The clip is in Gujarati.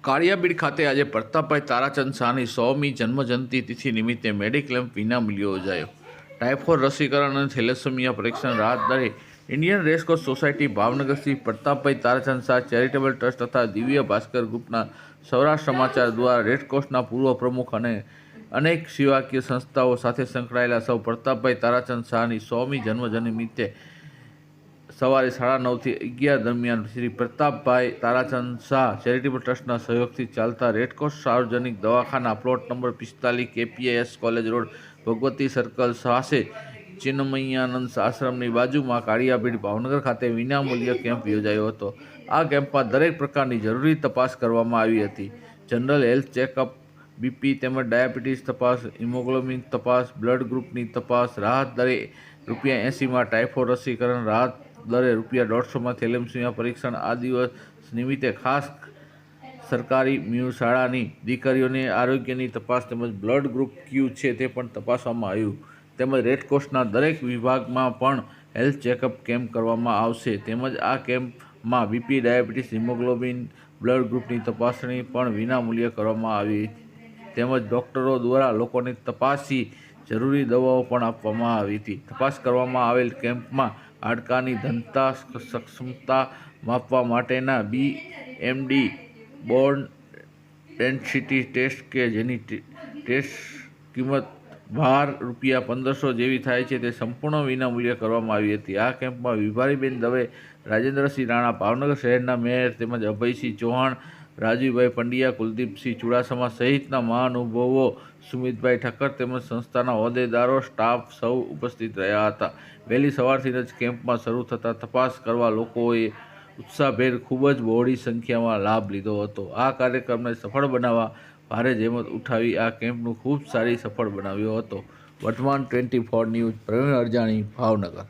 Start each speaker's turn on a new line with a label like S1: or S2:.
S1: કાળિયાબીડ ખાતે આજે પ્રતાપભાઈ તારાચંદ શાહની 100મી જન્મજયંતિ તિથિ નિમિત્તે મેડિક્લેમ્પ વિનામૂલ્યે યોજાયો. ટાઇફોઇડ રસીકરણ અને થેલેસેમિયા પરીક્ષણ રાહત દરે Indian racecourse society Bhavnagar Shri Pratapbhai Tarachand Shah charitable trust તથા દિવ્ય ભાસ્કર ગ્રુપના સૌરાષ્ટ્ર સમાચાર દ્વારા રેડક્રોસના પૂર્વ પ્રમુખ અને અનેક સેવાકીય સંસ્થાઓ સાથે સંકળાયેલા સૌ પ્રતાપભાઈ તારાચંદ શાહની 100મી જન્મજયંતિ નિમિત્તે સવારે 9:30 થી 11 દરમિયાન શ્રી પ્રતાપભાઈ તારાચંદ શાહ ચેરિટેબલ ટ્રસ્ટના સહયોગથી ચાલતા રેડક્રોસ સાર્વજનિક દવાખાના plot number 45 KPIS college road Bhagwati circle પાસે ચિન્મયાનંદ આશ્રમની બાજુમાં કાળિયાબીડ ભાવનગર ખાતે વિનામૂલ્ય કેમ્પ યોજાયો હતો. આ કેમ્પમાં દરેક પ્રકારની જરૂરી તપાસ કરવામાં આવી હતી. જનરલ હેલ્થ ચેકઅપ, બીપી તેમજ ડાયાબિટીસ તપાસ, હિમોગ્લોબિન તપાસ, બ્લડ ગ્રુપની તપાસ, રાહત દરે ₹80માં ટાઇફોઇડ રસીકરણ, રાહત દરે ₹150માં થેલેસેમિયા પરીક્ષણ. આ દિવસ નિમિત્તે ખાસ સરકારી મ્યુ શાળાની દીકરીઓની આરોગ્યની તપાસ તેમજ બ્લડ ગ્રુપ ક્યુ છે તે પણ તપાસવામાં આવ્યું. તેમજ રેડક્રોસના દરેક વિભાગમાં પણ હેલ્થ ચેકઅપ કેમ્પ કરવામાં આવશે. તેમજ આ કેમ્પમાં બીપી, ડાયાબિટીસ, હિમોગ્લોબિન, બ્લડ ગ્રુપની તપાસણી પણ વિનામૂલ્યે કરવામાં આવી. તેમજ ડૉક્ટરો દ્વારા લોકોને તપાસી જરૂરી દવાઓ પણ આપવામાં આવી હતી. તપાસ કરવામાં આવેલ કેમ્પમાં હાડકાની ઘનતા સક્ષમતા માપવા માટેના BMD બોન ડેન્સિટી ટેસ્ટ કે જેની ટેસ્ટ કિંમત બહાર ₹1500 જેવી થાય છે તે સંપૂર્ણ વિનામૂલ્યે કરવામાં આવી હતી. આ કેમ્પમાં વિભારીબેન દવે, રાજેન્દ્રસિંહ રાણા, ભાવનગર શહેરના મેયર તેમજ અભયસિંહ ચૌહાણ, રાજુભાઈ પંડ્યા, કુલદીપસિંહ ચુડાસમા સહિતના મહાનુભાવો, સુમિતભાઈ ઠક્કર તેમજ સંસ્થાના હોદ્દેદારો, સ્ટાફ સૌ ઉપસ્થિત રહ્યા હતા. વહેલી સવારથી જ કેમ્પમાં શરૂ થતાં તપાસ કરવા લોકોએ ઉત્સાહભેર ખૂબ જ બહોળી સંખ્યામાં લાભ લીધો હતો. આ કાર્યક્રમને સફળ બનાવવા ભારે જહેમત ઉઠાવી આ કેમ્પનું ખૂબ સારી સફળ બનાવ્યો હતો. વર્તમાન 24 ન્યૂઝ, પ્રવીણ અરજાણી, ભાવનગર.